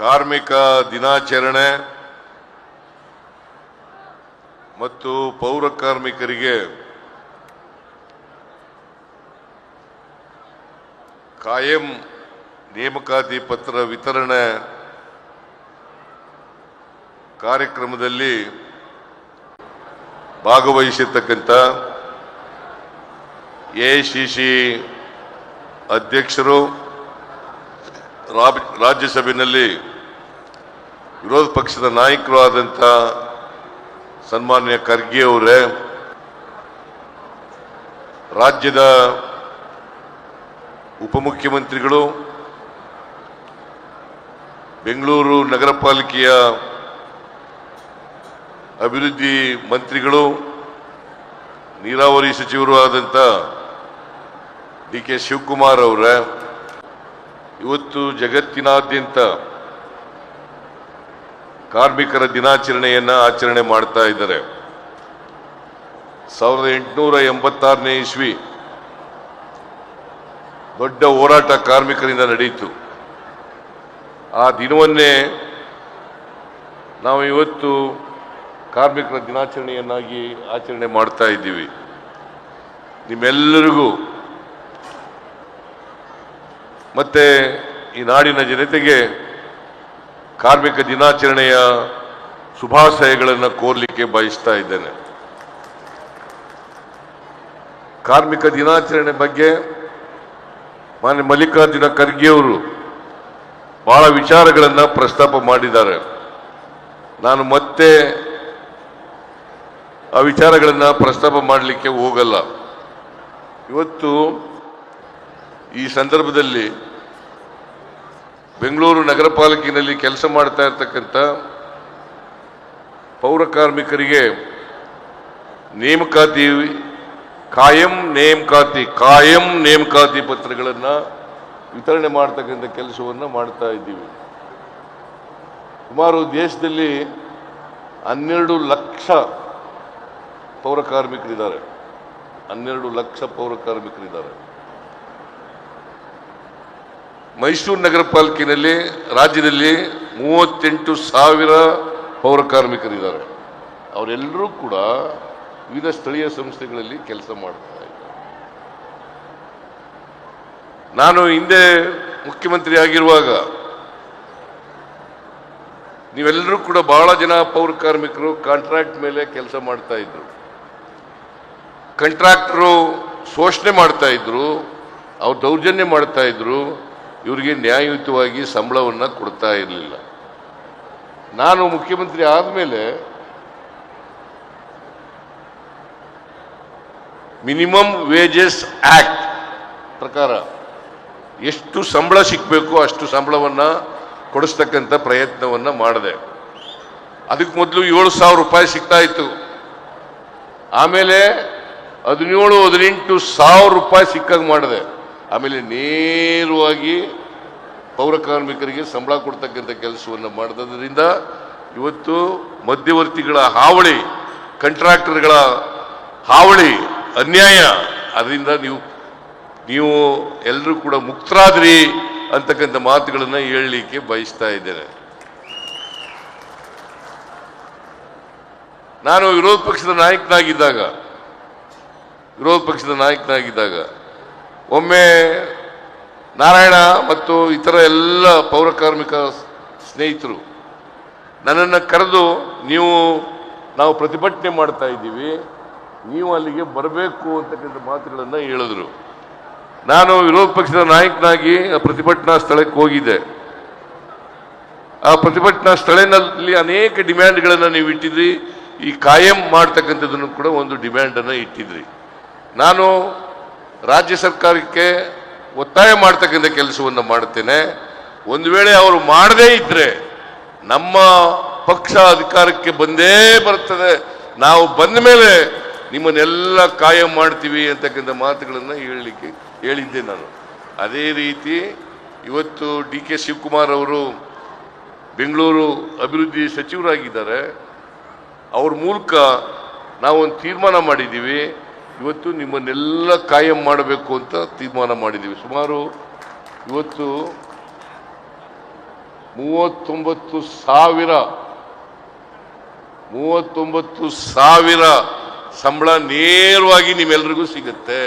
ಕಾರ್ಮಿಕ ದಿನಾಚರಣೆ ಮತ್ತು ಪೌರ ಕಾರ್ಮಿಕರಿಗೆ ಕಾಯಂ ನೇಮಕಾತಿ ಪತ್ರ ವಿತರಣೆ ಕಾರ್ಯಕ್ರಮದಲ್ಲಿ ಭಾಗವಹಿಸಿರ್ತಕ್ಕಂಥ ಎಐಸಿಸಿ ಅಧ್ಯಕ್ಷರು, ರಾಜ್ಯಸಭೆಯಲ್ಲಿ ವಿರೋಧ ಪಕ್ಷದ ನಾಯಕರು ಆದಂಥ ಸನ್ಮಾನ್ಯ ಖರ್ಗೆ ಅವರೇ, ರಾಜ್ಯದ ಉಪಮುಖ್ಯಮಂತ್ರಿಗಳು, ಬೆಂಗಳೂರು ನಗರ ಪಾಲಿಕೆಯ ಅಭಿವೃದ್ಧಿ ಮಂತ್ರಿಗಳು, ನೀರಾವರಿ ಸಚಿವರು ಆದಂಥ ಡಿ ಕೆ ಶಿವಕುಮಾರ್ ಅವರೇ, ಇವತ್ತು ಜಗತ್ತಿನಾದ್ಯಂತ ಕಾರ್ಮಿಕರ ದಿನಾಚರಣೆಯನ್ನು ಆಚರಣೆ ಮಾಡ್ತಾ ಇದ್ದಾರೆ. 1886ನೇ ಇಸ್ವಿ ದೊಡ್ಡ ಹೋರಾಟ ಕಾರ್ಮಿಕರಿಂದ ನಡೆಯಿತು. ಆ ದಿನವನ್ನೇ ನಾವು ಇವತ್ತು ಕಾರ್ಮಿಕರ ದಿನಾಚರಣೆಯನ್ನಾಗಿ ಆಚರಣೆ ಮಾಡ್ತಾ ಇದ್ದೀವಿ. ನಿಮ್ಮೆಲ್ಲರಿಗೂ ಮತ್ತೆ ಈ ನಾಡಿನ ಜನತೆಗೆ ಕಾರ್ಮಿಕ ದಿನಾಚರಣೆಯ ಶುಭಾಶಯಗಳನ್ನು ಕೋರಲಿಕ್ಕೆ ಬಯಸ್ತಾ ಇದ್ದೇನೆ. ಕಾರ್ಮಿಕ ದಿನಾಚರಣೆ ಬಗ್ಗೆ ಮಾನ್ಯ ಮಲ್ಲಿಕಾರ್ಜುನ ಖರ್ಗೆ ಅವರು ಬಹಳ ವಿಚಾರಗಳನ್ನು ಪ್ರಸ್ತಾಪ ಮಾಡಿದ್ದಾರೆ. ನಾನು ಮತ್ತೆ ಆ ವಿಚಾರಗಳನ್ನು ಪ್ರಸ್ತಾಪ ಮಾಡಲಿಕ್ಕೆ ಹೋಗಲ್ಲ. ಇವತ್ತು ಈ ಸಂದರ್ಭದಲ್ಲಿ ಬೆಂಗಳೂರು ನಗರ ಪಾಲಿಕೆಯಲ್ಲಿ ಕೆಲಸ ಮಾಡ್ತಾ ಇರ್ತಕ್ಕಂಥ ಪೌರ ಕಾರ್ಮಿಕರಿಗೆ ನೇಮಕಾತಿ ಕಾಯಂ ನೇಮಕಾತಿ ಪತ್ರಗಳನ್ನು ವಿತರಣೆ ಮಾಡ್ತಕ್ಕಂಥ ಕೆಲಸವನ್ನು ಮಾಡ್ತಾ ಇದ್ದೀವಿ. ಸುಮಾರು ದೇಶದಲ್ಲಿ 12 ಲಕ್ಷ ಪೌರ ಕಾರ್ಮಿಕರಿದ್ದಾರೆ. 12 ಲಕ್ಷ ಪೌರ ಕಾರ್ಮಿಕರಿದ್ದಾರೆ. ಮೈಸೂರು ನಗರ ಪಾಲಿಕೆಯಲ್ಲಿ ರಾಜ್ಯದಲ್ಲಿ 38,000 ಪೌರ ಕಾರ್ಮಿಕರಿದ್ದಾರೆ. ಅವರೆಲ್ಲರೂ ಕೂಡ ವಿವಿಧ ಸ್ಥಳೀಯ ಸಂಸ್ಥೆಗಳಲ್ಲಿ ಕೆಲಸ ಮಾಡ್ತಾ ಇದ್ದಾರೆ. ನಾನು ಹಿಂದೆ ಮುಖ್ಯಮಂತ್ರಿ ಆಗಿರುವಾಗ ನೀವೆಲ್ಲರೂ ಕೂಡ ಬಹಳ ಜನ ಪೌರ ಕಾರ್ಮಿಕರು ಕಾಂಟ್ರಾಕ್ಟ್ ಮೇಲೆ ಕೆಲಸ ಮಾಡ್ತಾ ಇದ್ರು. ಕಾಂಟ್ರಾಕ್ಟರು ಶೋಷಣೆ ಮಾಡ್ತಾ ಇದ್ರು, ಅವ್ರು ದೌರ್ಜನ್ಯ ಮಾಡ್ತಾ ಇದ್ರು, ಇವರಿಗೆ ನ್ಯಾಯಯುತವಾಗಿ ಸಂಬಳವನ್ನು ಕೊಡ್ತಾ ಇರಲಿಲ್ಲ. ನಾನು ಮುಖ್ಯಮಂತ್ರಿ ಆದಮೇಲೆ ಮಿನಿಮಮ್ ವೇಜಸ್ ಆಕ್ಟ್ ಪ್ರಕಾರ ಎಷ್ಟು ಸಂಬಳ ಸಿಕ್ಕಬೇಕು ಅಷ್ಟು ಸಂಬಳವನ್ನು ಕೊಡಿಸ್ತಕ್ಕಂಥ ಪ್ರಯತ್ನವನ್ನು ಮಾಡಿದೆ. ಅದಕ್ಕೆ ಮೊದಲು 7,000 ರೂಪಾಯಿ ಸಿಗ್ತಾ ಇತ್ತು. ಆಮೇಲೆ 17,000-18,000 ರೂಪಾಯಿ ಸಿಕ್ಕಾಗ ಮಾಡಿದೆ. ಆಮೇಲೆ ನೇರವಾಗಿ ಪೌರ ಕಾರ್ಮಿಕರಿಗೆ ಸಂಬಳ ಕೊಡ್ತಕ್ಕಂಥ ಕೆಲಸವನ್ನು ಮಾಡಿದ್ರಿಂದ ಇವತ್ತು ಮಧ್ಯವರ್ತಿಗಳ ಹಾವಳಿ, ಕಾಂಟ್ರಾಕ್ಟರ್ಗಳ ಹಾವಳಿ, ಅನ್ಯಾಯ, ಅದರಿಂದ ನೀವು ಎಲ್ಲರೂ ಕೂಡ ಮುಕ್ತರಾದ್ರಿ ಅಂತಕ್ಕಂಥ ಮಾತುಗಳನ್ನು ಹೇಳಲಿಕ್ಕೆ ಬಯಸ್ತಾ ಇದ್ದೇನೆ. ನಾನು ವಿರೋಧ ಪಕ್ಷದ ನಾಯಕನಾಗಿದ್ದಾಗ ಒಮ್ಮೆ ನಾರಾಯಣ ಮತ್ತು ಇತರ ಎಲ್ಲ ಪೌರ ಕಾರ್ಮಿಕ ಸ್ನೇಹಿತರು ನನ್ನನ್ನು ಕರೆದು, ನಾವು ಪ್ರತಿಭಟನೆ ಮಾಡ್ತಾ ಇದ್ದೀವಿ, ನೀವು ಅಲ್ಲಿಗೆ ಬರಬೇಕು ಅಂತಕ್ಕಂಥ ಮಾತುಗಳನ್ನು ಹೇಳಿದ್ರು. ನಾನು ವಿರೋಧ ಪಕ್ಷದ ನಾಯಕನಾಗಿ ಆ ಪ್ರತಿಭಟನಾ ಸ್ಥಳಕ್ಕೆ ಹೋಗಿದ್ದೆ. ಆ ಪ್ರತಿಭಟನಾ ಸ್ಥಳದಲ್ಲಿ ಅನೇಕ ಡಿಮ್ಯಾಂಡ್ಗಳನ್ನು ನೀವು ಇಟ್ಟಿದ್ರಿ. ಈ ಕಾಯಂ ಮಾಡ್ತಕ್ಕಂಥದ್ದನ್ನು ಕೂಡ ಒಂದು ಡಿಮ್ಯಾಂಡನ್ನು ಇಟ್ಟಿದ್ರಿ. ನಾನು ರಾಜ್ಯ ಸರ್ಕಾರಕ್ಕೆ ಒತ್ತಾಯ ಮಾಡ್ತಕ್ಕಂಥ ಕೆಲಸವನ್ನು ಮಾಡ್ತೇನೆ. ಒಂದು ವೇಳೆ ಅವರು ಮಾಡದೇ ಇದ್ರೆ ನಮ್ಮ ಪಕ್ಷ ಅಧಿಕಾರಕ್ಕೆ ಬಂದೇ ಬರ್ತದೆ, ನಾವು ಬಂದ ಮೇಲೆ ನಿಮ್ಮನ್ನೆಲ್ಲ ಕಾಯಂ ಮಾಡ್ತೀವಿ ಅಂತಕ್ಕಂಥ ಮಾತುಗಳನ್ನು ಹೇಳಿದ್ದೆ ನಾನು. ಅದೇ ರೀತಿ ಇವತ್ತು ಡಿ ಕೆ ಶಿವಕುಮಾರ್ ಅವರು ಬೆಂಗಳೂರು ಅಭಿವೃದ್ಧಿ ಸಚಿವರಾಗಿದ್ದಾರೆ. ಅವ್ರ ಮೂಲಕ ನಾವೊಂದು ತೀರ್ಮಾನ ಮಾಡಿದ್ದೀವಿ. ಇವತ್ತು ನಿಮ್ಮನ್ನೆಲ್ಲ ಕಾಯಂ ಮಾಡಬೇಕು ಅಂತ ತೀರ್ಮಾನ ಮಾಡಿದ್ದೀವಿ. ಸುಮಾರು ಇವತ್ತು 39,000 ಸಂಬಳ ನೇರವಾಗಿ ನಿಮ್ಮೆಲ್ರಿಗೂ ಸಿಗುತ್ತೆ.